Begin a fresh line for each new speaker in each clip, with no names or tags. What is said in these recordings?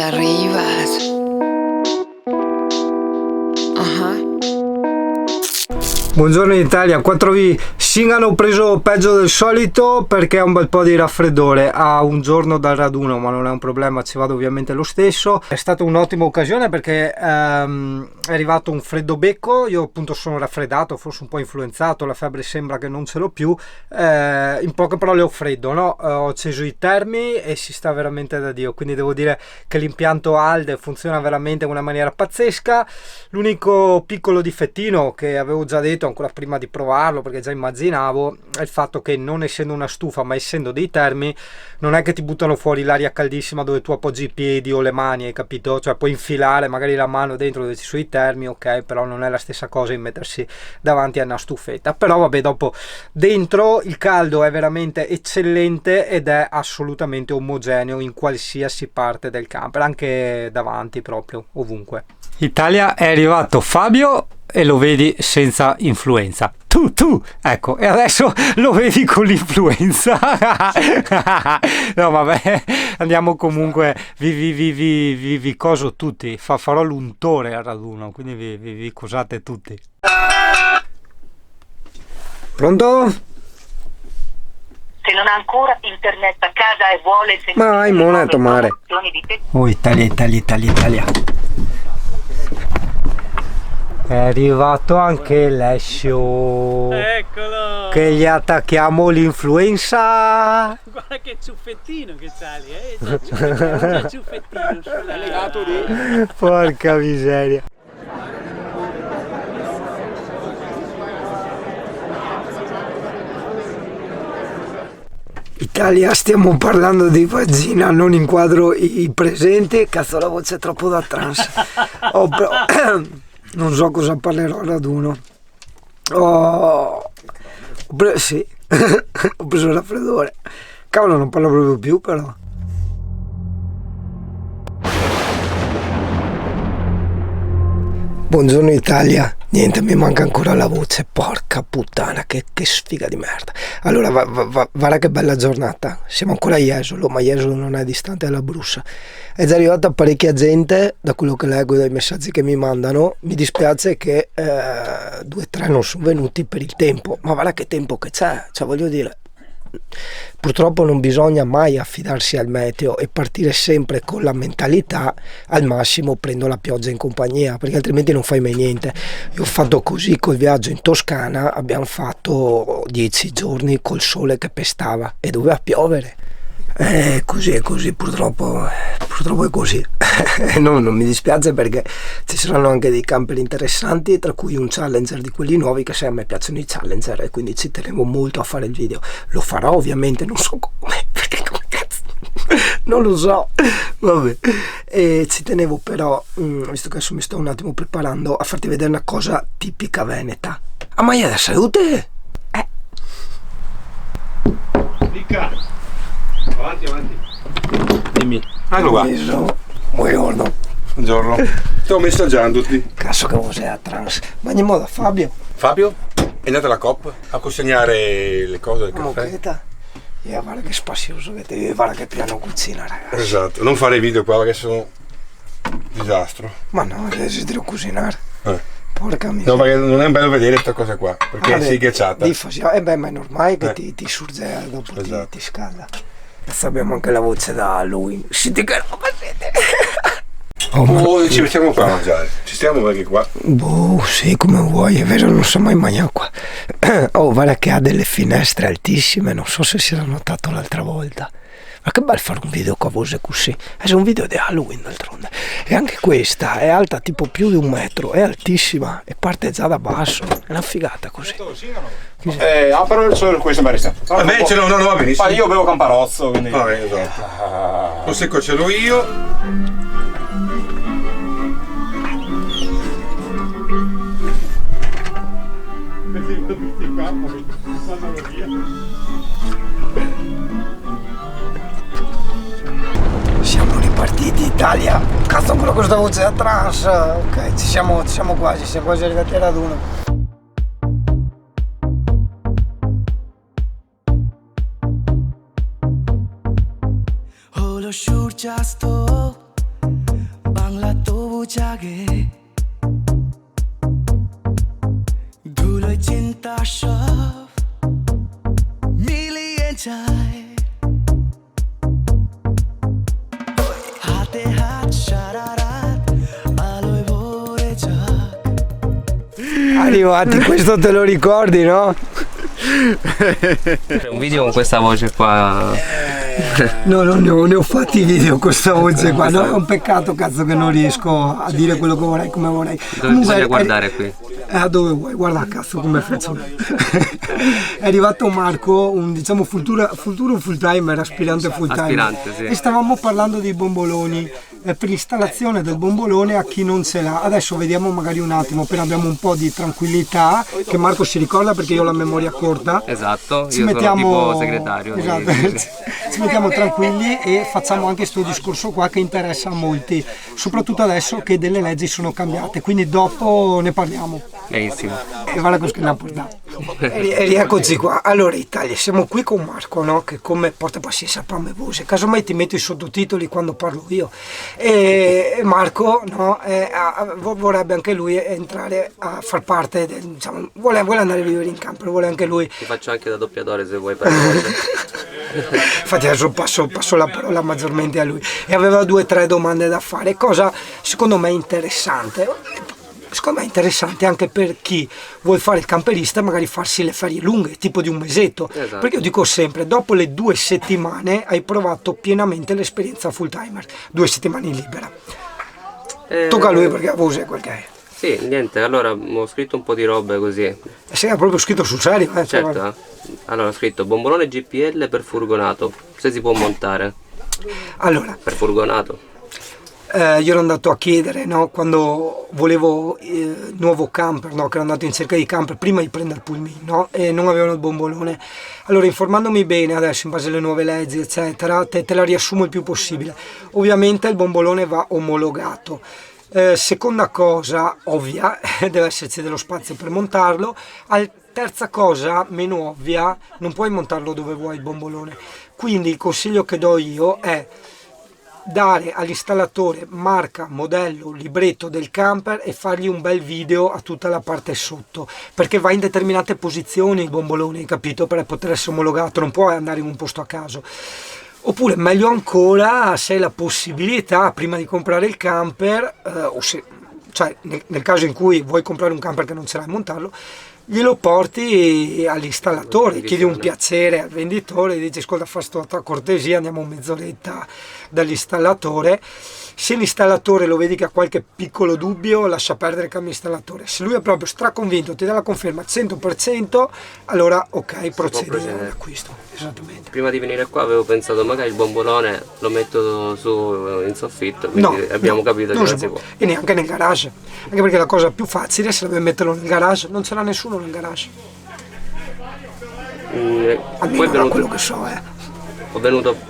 arrivas.
Buongiorno Italia, 4V. Sing hanno preso peggio del solito perché ha un bel po' di raffreddore a un giorno dal raduno, ma non è un problema, ci vado ovviamente lo stesso. È stata un'ottima occasione perché è arrivato un freddo becco, io appunto sono raffreddato, forse un po' influenzato, la febbre sembra che non ce l'ho più, in poche parole ho freddo, no? Ho acceso i termi e si sta veramente da Dio, quindi devo dire che l'impianto ALDE funziona veramente in una maniera pazzesca. L'unico piccolo difettino che avevo già detto ancora prima di provarlo, perché già immaginavo, è il fatto che non essendo una stufa ma essendo dei termi, non è che ti buttano fuori l'aria caldissima dove tu appoggi i piedi o le mani, hai capito? Cioè puoi infilare magari la mano dentro dove ci sono i termi, ok, però non è la stessa cosa in mettersi davanti a una stufetta. Però vabbè, dopo dentro il caldo è veramente eccellente ed è assolutamente omogeneo in qualsiasi parte del camper, anche davanti proprio ovunque. Italia, è arrivato Fabio e lo vedi senza influenza. Tu, ecco, e adesso lo vedi con l'influenza. No, vabbè, andiamo comunque, vi coso tutti, farò l'untore al raduno, quindi vi cosate tutti. Pronto?
Se non ha ancora internet a casa e vuole sentire
Ma hai monato mare. Oh, Italia. È arrivato anche Alessio.
Eccolo!
Che gli attacchiamo l'influenza.
Guarda che ciuffettino che c'ha lì, C'è ciuffettino sulla... legato lì.
Porca miseria. Italia, stiamo parlando di vagina, non inquadro i presenti. Cazzo, la voce è troppo da trans. Non so cosa parlerò al raduno. Sì, ho preso il raffreddore. Cavolo, non parlo proprio più, però. Buongiorno Italia. Niente, mi manca ancora la voce. Porca puttana, che sfiga di merda. Allora, guarda che bella giornata. Siamo ancora a Jesolo, ma Jesolo non è distante dalla Brussa. È già arrivata parecchia gente, da quello che leggo dai messaggi che mi mandano. Mi dispiace che 2 o 3 non sono venuti per il tempo. Ma guarda che tempo che c'è. Cioè, voglio dire, purtroppo non bisogna mai affidarsi al meteo e partire sempre con la mentalità al massimo prendo la pioggia in compagnia, perché altrimenti non fai mai niente. Io ho fatto così col viaggio in Toscana, abbiamo fatto 10 giorni col sole che pestava e doveva piovere. Così è così, purtroppo è così. No, non mi dispiace perché ci saranno anche dei camper interessanti, tra cui un Challenger di quelli nuovi, che se a me piacciono i Challenger e quindi ci tenevo molto a fare il video. Lo farò ovviamente, non so come, perché come cazzo, non lo so, vabbè. E ci tenevo però, visto che adesso mi sto un attimo preparando, a farti vedere una cosa tipica veneta. A Maia da salute!
Dica! Avanti. Dimmi. Eccolo qua. Buongiorno. Sto messaggiando tutti.
Cazzo che voce a trans. Ma andiamo da Fabio.
Fabio? È andata alla COP a consegnare le cose del caffè.
Mochetta. Guarda che spazioso che te, guarda che piano cucina, ragazzi.
Esatto. Non fare video qua perché sono disastro.
Ma no, desidero cucinare. Porca miseria.
No, perché non è bello vedere questa cosa qua, perché sei ghiacciata.
Ma è normale che ti surge dopo, esatto. ti scalda. Adesso abbiamo anche la voce da Halloween. Senti che roba siete?
Ci mettiamo qua a mangiare. Ci stiamo anche qua.
Boh, sì, come vuoi, è vero, non so mai mangiare qua. Guarda che ha delle finestre altissime, non so se si era notato l'altra volta. Ma che bello fare un video con voce così. È un video di Halloween d'altronde. E anche questa è alta tipo più di 1 metro, è altissima e parte già da basso. È una figata così.
Però solo questo mi resta.
Vabbè, ce l'ho, no, va benissimo.
Ma io bevo Camparozzo, quindi.
Vabbè, esatto. Lo secco ce l'ho io.
Siamo ripartiti Italia. Cazzo, ancora questa voce da trans. Ok, ci siamo quasi arrivati al raduno.
lo sciurciasto
Bangla তবু জাগে ধুলোয় চিন্তা সব মিলিয়ে যায় হাতে হাত সারা রাত আলোয় ভরে যাক
Arrivati, questo te lo ricordi, no?
C'è un video con questa voce qua.
No, ne ho fatti video con questa voce qua, no, è un peccato cazzo che non riesco a dire quello che vorrei come vorrei.
Dove bisogna guardare qui?
Dove vuoi, guarda cazzo come faccio. È arrivato Marco, un diciamo futuro full timer, aspirante full timer.
Aspirante, sì.
E stavamo parlando dei bomboloni, per l'installazione del bombolone a chi non ce l'ha. Adesso vediamo magari un attimo, appena abbiamo un po' di tranquillità, che Marco si ricorda perché io ho la memoria corta.
Esatto, io sono tipo segretario.
Esatto. Ci mettiamo tranquilli e facciamo anche questo discorso qua che interessa a molti, soprattutto adesso che delle leggi sono cambiate, quindi dopo ne parliamo.
Benissimo.
E va la cosa che l'ha portato. E rieccoci qua. Allora Italia, siamo qui con Marco, no? Che come porta pazienza per me voce, casomai ti metto i sottotitoli quando parlo io. E Marco, no? Vorrebbe anche lui entrare a far parte diciamo, vuole andare a vivere in camper, vuole anche lui.
Ti faccio anche da doppiatore se vuoi per voce.
Infatti adesso passo la parola maggiormente a lui. E aveva 2 o 3 domande da fare, cosa secondo me interessante. Secondo me è interessante anche per chi vuole fare il camperista, magari farsi le ferie lunghe, tipo di un mesetto.
Esatto.
Perché io dico sempre, dopo le 2 settimane hai provato pienamente l'esperienza full timer, 2 settimane in libera. Tocca a lui perché la voce è quel che è.
Sì, niente, allora ho scritto un po' di robe così.
E sei proprio scritto sul serio,
Certo, allora ho scritto bombolone GPL per furgonato, se si può montare.
Allora,
per furgonato.
Io ero andato a chiedere, no, quando volevo nuovo camper, no, che ero andato in cerca di camper prima di prendere il pulmino, no, e non avevano il bombolone. Allora, informandomi bene adesso in base alle nuove leggi eccetera, te la riassumo il più possibile. Ovviamente il bombolone va omologato. Seconda cosa ovvia, deve esserci dello spazio per montarlo. Terza cosa meno ovvia, non puoi montarlo dove vuoi il bombolone, quindi il consiglio che do io è dare all'installatore marca, modello, libretto del camper e fargli un bel video a tutta la parte sotto, perché va in determinate posizioni il bombolone, hai capito, per poter essere omologato, non può andare in un posto a caso. Oppure meglio ancora, se hai la possibilità prima di comprare il camper, o se, cioè nel caso in cui vuoi comprare un camper che non ce l'hai a montarlo, glielo porti all'installatore, chiedi un piacere al venditore, dici ascolta, fa sta cortesia, andiamo mezz'oretta dall'installatore. Se l'installatore lo vedi che ha qualche piccolo dubbio, lascia perdere, cambia installatore. Se lui è proprio straconvinto, ti dà la conferma 100%, allora ok, procedi all'acquisto. Esattamente.
Prima di venire qua avevo pensato magari il bombolone lo metto su in soffitto, quindi abbiamo capito che non si può.
E neanche nel garage, anche perché la cosa più facile sarebbe metterlo nel garage, non ce l'ha nessuno nel garage. Almeno da quello che so,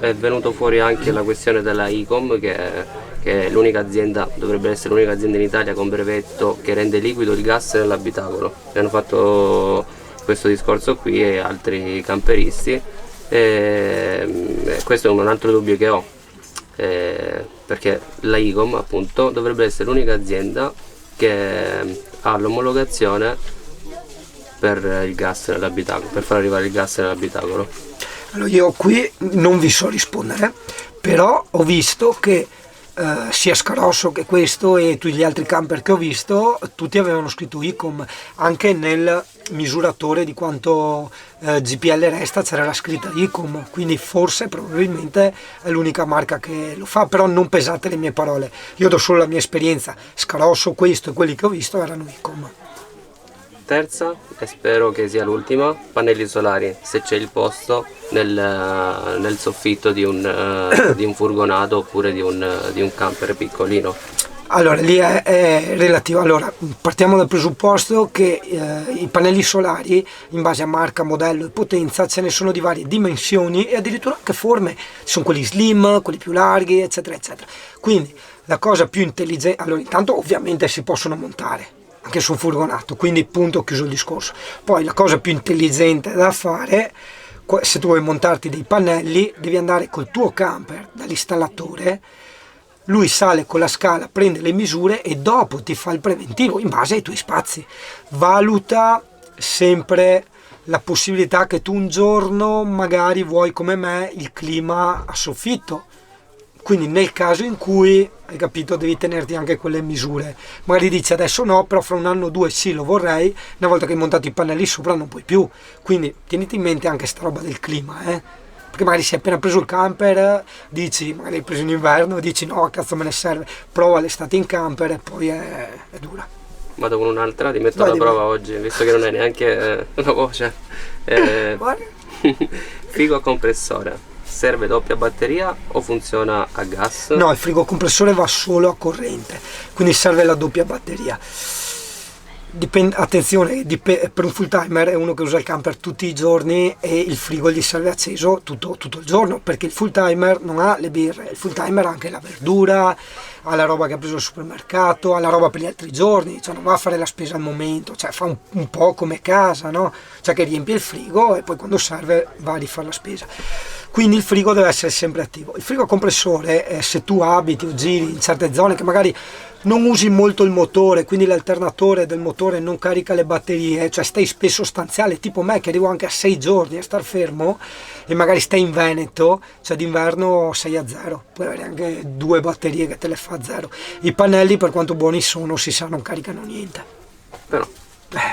È venuto fuori anche la questione della ICOM, che è l'unica azienda, dovrebbe essere l'unica azienda in Italia con brevetto che rende liquido il gas nell'abitacolo. E hanno fatto questo discorso qui e altri camperisti, e questo è un altro dubbio che ho, perché la ICOM appunto dovrebbe essere l'unica azienda che ha l'omologazione per il gas nell'abitacolo, per far arrivare il gas nell'abitacolo.
Allora io qui non vi so rispondere, però ho visto che sia Scarosso che questo e tutti gli altri camper che ho visto, tutti avevano scritto ICOM, anche nel misuratore di quanto GPL resta c'era la scritta ICOM, quindi forse probabilmente è l'unica marca che lo fa, però non pesate le mie parole, io do solo la mia esperienza. Scarosso, questo e quelli che ho visto erano ICOM.
Terza, e spero che sia l'ultima, pannelli solari, se c'è il posto nel soffitto di un furgonato oppure di un camper piccolino.
Allora lì è relativo, allora partiamo dal presupposto che i pannelli solari in base a marca, modello e potenza ce ne sono di varie dimensioni e addirittura anche forme, ci sono quelli slim, quelli più larghi eccetera eccetera, quindi la cosa più intelligente, allora intanto ovviamente si possono montare anche su un furgonato, quindi punto, chiuso il discorso. Poi la cosa più intelligente da fare, se tu vuoi montarti dei pannelli, devi andare col tuo camper dall'installatore, lui sale con la scala, prende le misure e dopo ti fa il preventivo in base ai tuoi spazi. Valuta sempre la possibilità che tu un giorno magari vuoi come me il clima a soffitto, quindi nel caso in cui, hai capito, devi tenerti anche quelle misure. Magari dici adesso no, però fra un anno o due sì lo vorrei, una volta che hai montato i pannelli sopra non puoi più, quindi tieniti in mente anche sta roba del clima, perché magari se hai appena preso il camper, dici, magari hai preso in inverno, dici no, cazzo me ne serve, prova l'estate in camper e poi è dura.
Vado con un'altra, ti metto
Vai,
alla
dimmi.
prova oggi, visto che non hai neanche una voce.
Guarda.
Frigo a compressore, serve doppia batteria o funziona a gas?
No, il frigocompressore va solo a corrente, quindi serve la doppia batteria. Attenzione, per un full timer è uno che usa il camper tutti i giorni e il frigo gli serve acceso tutto il giorno, perché il full timer non ha le birre, il full timer ha anche la verdura, ha la roba che ha preso al supermercato, ha la roba per gli altri giorni, cioè non va a fare la spesa al momento, cioè fa un po' come casa, no? Cioè che riempie il frigo e poi quando serve va a rifare la spesa. Quindi il frigo deve essere sempre attivo. Il frigo a compressore, se tu abiti o giri in certe zone che magari non usi molto il motore, quindi l'alternatore del motore non carica le batterie, cioè stai spesso stanziale, tipo me che arrivo anche a 6 giorni a star fermo e magari stai in Veneto, cioè d'inverno sei a zero, puoi avere anche 2 batterie che te le fa a zero. I pannelli, per quanto buoni sono, si sa, non caricano niente.
Però,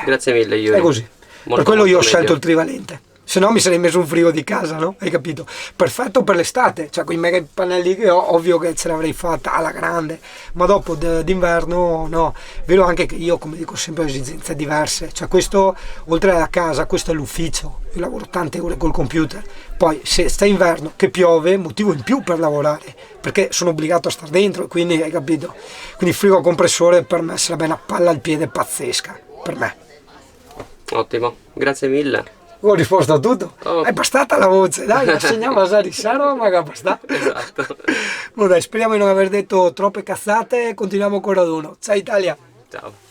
grazie mille Yuri.
È così.
Molto,
Per quello io ho
molto
scelto
meglio.
il trivalente. Se no mi sarei messo un frigo di casa, no? Hai capito? Perfetto per l'estate, cioè con i mega pannelli che ho, ovvio che ce l'avrei fatta alla grande, ma dopo d'inverno no. Vedo anche che io, come dico sempre, ho esigenze diverse, cioè questo, oltre alla casa, questo è l'ufficio, io lavoro tante ore col computer, poi se sta inverno, che piove, motivo in più per lavorare, perché sono obbligato a star dentro, quindi hai capito? Quindi il frigo a compressore per me sarebbe una palla al piede pazzesca, per me.
Ottimo, grazie mille.
Ho risposto a tutto.
Oh.
È bastata la voce, dai, assegniamo a Sari Saro, ma che basta.
Esatto.
Dai, speriamo di non aver detto troppe cazzate, continuiamo con raduno. Ciao Italia!
Ciao.